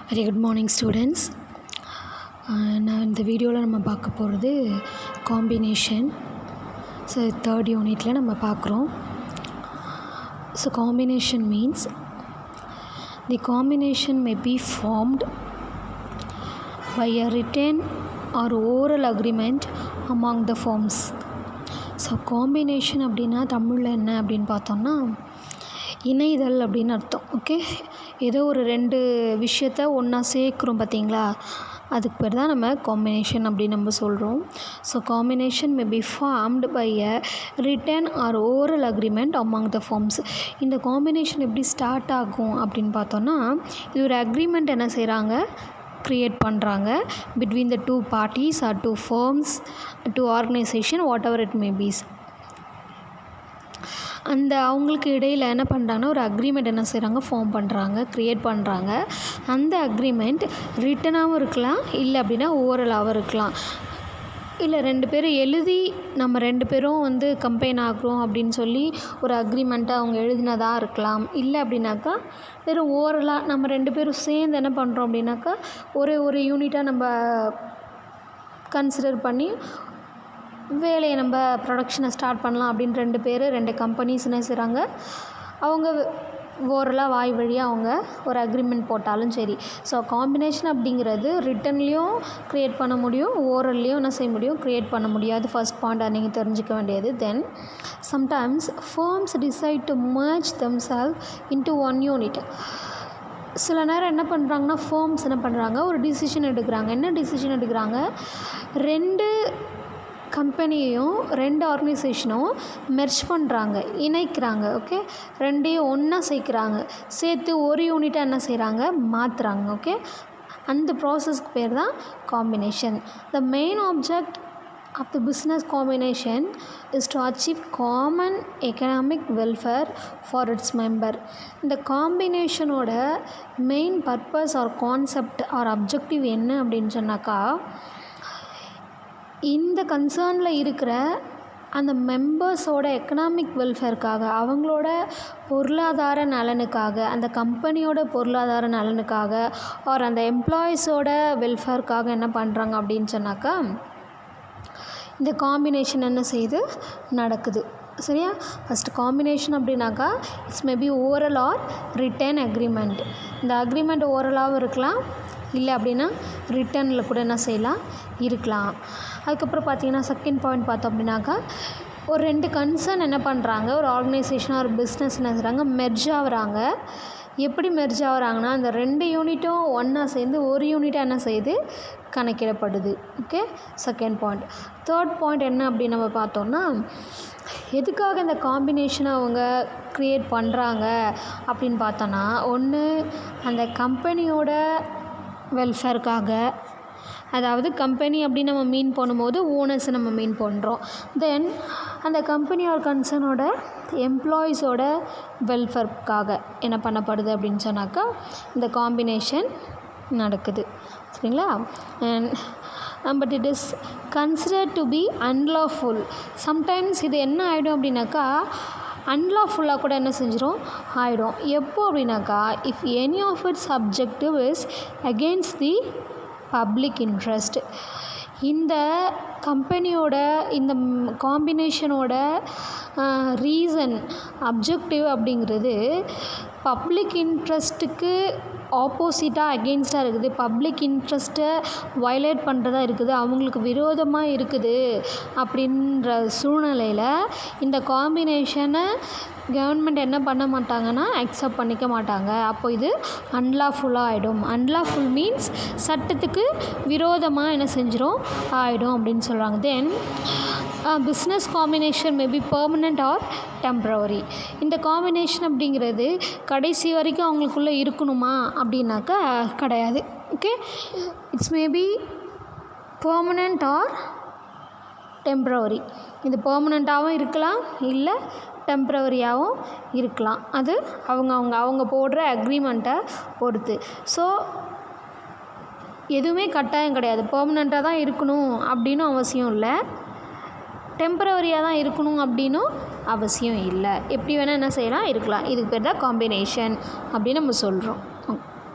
Very good morning students. நான் இந்த வீடியோவில் நம்ம பார்க்க போகிறது காம்பினேஷன். ஸோ தேர்ட் யூனிட்டில் நம்ம பார்க்குறோம். So combination means the combination may B formed by a written or oral agreement among the firms. So combination அப்படின்னா தமிழில் என்ன அப்படின்னு பார்த்தோம்னா இணைதல் அப்படின்னு அர்த்தம். ஓகே, ஏதோ ஒரு ரெண்டு விஷயத்த ஒன்றா சேர்க்குறோம் பார்த்தீங்களா, அதுக்கு பேர் தான் நம்ம காம்பினேஷன் அப்படின்னு நம்ம சொல்கிறோம். So combination may be formed by a written or oral agreement among the firms. இந்த காம்பினேஷன் எப்படி ஸ்டார்ட் ஆகும் அப்படின்னு பார்த்தோன்னா, இது ஒரு அக்ரிமெண்ட் என்ன செய்கிறாங்க, க்ரியேட் பண்ணுறாங்க between the two parties or two firms, two organisation, whatever it may be. அந்த அவங்களுக்கு இடையில் என்ன பண்ணுறாங்கன்னா ஒரு அக்ரிமெண்ட் என்ன செய்கிறாங்க, ஃபார்ம் பண்ணுறாங்க, க்ரியேட் பண்ணுறாங்க. அந்த அக்ரிமெண்ட் ரிட்டனாகவும் இருக்கலாம், இல்லை அப்படின்னா ஓரலாகவும் இருக்கலாம். இல்லை ரெண்டு பேரும் எழுதி நம்ம ரெண்டு பேரும் கம்பைன் ஆகிறோம் அப்படின்னு சொல்லி ஒரு அக்ரிமெண்ட்டை அவங்க எழுதினதாக இருக்கலாம். இல்லை அப்படின்னாக்கா வெறும் ஓரலாக நம்ம ரெண்டு பேரும் சேர்ந்து என்ன பண்ணுறோம் அப்படின்னாக்கா ஒரு யூனிட்டாக நம்ம கன்சிடர் பண்ணி வேலையை நம்ம ப்ரொடக்ஷனை ஸ்டார்ட் பண்ணலாம் அப்படின்னு ரெண்டு கம்பெனிஸ் என்ன செய்கிறாங்க, அவங்க ஓரலாக வாய் வழியாக அவங்க ஒரு அக்ரிமெண்ட் போட்டாலும் சரி. ஸோ காம்பினேஷன் அப்படிங்கிறது ரிட்டன்லேயும் க்ரியேட் பண்ண முடியும், ஓரல்லையும் என்ன செய்ய முடியும், க்ரியேட் பண்ண முடியாது. ஃபர்ஸ்ட் பாயிண்ட் நீங்கள் தெரிஞ்சுக்க வேண்டியது. Then sometimes firms decide to merge themselves into one unit. சில நேரம் என்ன பண்ணுறாங்கன்னா ஃபர்ம்ஸ் என்ன பண்ணுறாங்க, ஒரு டிசிஷன் எடுக்கிறாங்க. என்ன டிசிஷன் எடுக்கிறாங்க, ரெண்டு கம்பெனியையும் ரெண்டு ஆர்கனைசேஷனும் மெர்ஜ் பண்ணுறாங்க, இணைக்கிறாங்க. ஓகே, ரெண்டையும் ஒன்றா சேர்க்குறாங்க, சேர்த்து ஒரு யூனிட்டாக என்ன செய்கிறாங்க, மாற்றுறாங்க. ஓகே, அந்த ப்ராசஸ்க்கு பேர் தான் combination. The main object of the business combination is to achieve common economic welfare for its member. இந்த காம்பினேஷனோட main purpose or concept or objective என்ன அப்படின்னு சொன்னாக்கா, இந்த கன்சர்னில் இருக்கிற அந்த மெம்பர்ஸோட எக்கனாமிக் வெல்ஃபேருக்காக, அவங்களோட பொருளாதார நலனுக்காக, அந்த கம்பெனியோட பொருளாதார நலனுக்காக, ஆர் அந்த எம்ப்ளாயீஸோட வெல்ஃபேருக்காக என்ன பண்ணுறாங்க அப்படின்னு சொன்னாக்கா இந்த காம்பினேஷன் என்ன செய்யுது, நடக்குது. சரியா? ஃபஸ்ட்டு காம்பினேஷன் அப்படின்னாக்கா it's maybe oral or written agreement. இந்த அக்ரிமெண்ட் ஓரலாகவும் இருக்கலாம், இல்லை அப்படின்னா ரிட்டனில் கூட என்ன செய்யலாம், இருக்கலாம். அதுக்கப்புறம் பார்த்தீங்கன்னா செகண்ட் பாயிண்ட் பார்த்தோம் அப்படின்னாக்கா, ஒரு ரெண்டு கன்சர்ன் என்ன பண்ணுறாங்க, ஒரு ஆர்கனைசேஷனாக ஒரு பிஸ்னஸ் என்ன செய்கிறாங்க, மெர்ஜ் ஆகுறாங்க. எப்படி மெர்ஜ் ஆகுறாங்கன்னா, அந்த ரெண்டு யூனிட்டும் ஒன்றா சேர்ந்து ஒரு யூனிட்டாக என்ன செய்யுது, கணக்கிடப்படுது. Okay, second point. Third point என்ன அப்படின்னு நம்ம பார்த்தோன்னா, எதுக்காக இந்த காம்பினேஷனை அவங்க க்ரியேட் பண்ணுறாங்க அப்படின்னு பார்த்தோன்னா, ஒன்று அந்த கம்பெனியோட வெல்ஃபேருக்காக, அதாவது கம்பெனி அப்படின்னு நம்ம மீன் பண்ணும்போது ஓனர்ஸை நம்ம மீன் பண்ணுறோம். தென் அந்த கம்பெனி ஆர் கன்சர்னோட எம்ப்ளாயீஸோட வெல்ஃபேருக்காக என்ன பண்ணப்படுது அப்படின்னு சொன்னாக்கா இந்த காம்பினேஷன் நடக்குது. சரிங்களா? But it is considered to be unlawful. Sometimes இது என்ன ஆகிடும் அப்படின்னாக்கா அன்லாஃபுல்லாக கூட என்ன செஞ்சிடும், ஆகிடும். எப்போ அப்படின்னாக்கா if any of its objective is against the public interest. இந்த கம்பெனியோட இந்த காம்பினேஷனோட ரீசன், அப்ஜெக்டிவ் அப்படிங்கிறது பப்ளிக் இன்ட்ரெஸ்ட்டுக்கு ஆப்போசிட்டாக அகெயின்ஸ்டாக இருக்குது, பப்ளிக் இன்ட்ரெஸ்ட்டை வயலேட் பண்ணுறதா இருக்குது, அவங்களுக்கு விரோதமாக இருக்குது. அப்படின்ற சூழ்நிலையில் இந்த காம்பினேஷனை கவர்மெண்ட் என்ன பண்ண மாட்டாங்கன்னா அக்செப்ட் பண்ணிக்க மாட்டாங்க. அப்போ இது அன்லாஃபுல்லாக ஆகிடும். அன்லாஃபுல் மீன்ஸ் சட்டத்துக்கு விரோதமாக என்ன செஞ்சிடும், ஆகிடும் அப்படின்னு சொல்கிறாங்க. Then business combination may be permanent or temporary. இந்த காம்பினேஷன் அப்படிங்கிறது கடைசி வரைக்கும் அவங்களுக்குள்ளே இருக்கணுமா அப்படின்னாக்கா கிடையாது. Okay, it's maybe permanent or temporary. இது பெர்மனண்ட்டாகவும் இருக்கலாம், இல்லை டெம்ப்ரவரியாகவும் இருக்கலாம். அது அவங்க போடுற அக்ரிமெண்ட்டை பொறுத்து. ஸோ எதுவுமே கட்டாயம் கிடையாது, பெர்மனண்ட்டாக தான் இருக்கணும் அப்படின்னு அவசியம் இல்லை, டெம்பரவரியாக தான் இருக்கணும் அப்படின்னும் அவசியம் இல்லை. எப்படி வேணால் என்ன செய்யலாம், இருக்கலாம். இதுக்கு பேர் தான் காம்பினேஷன் அப்படின்னு நம்ம சொல்கிறோம்.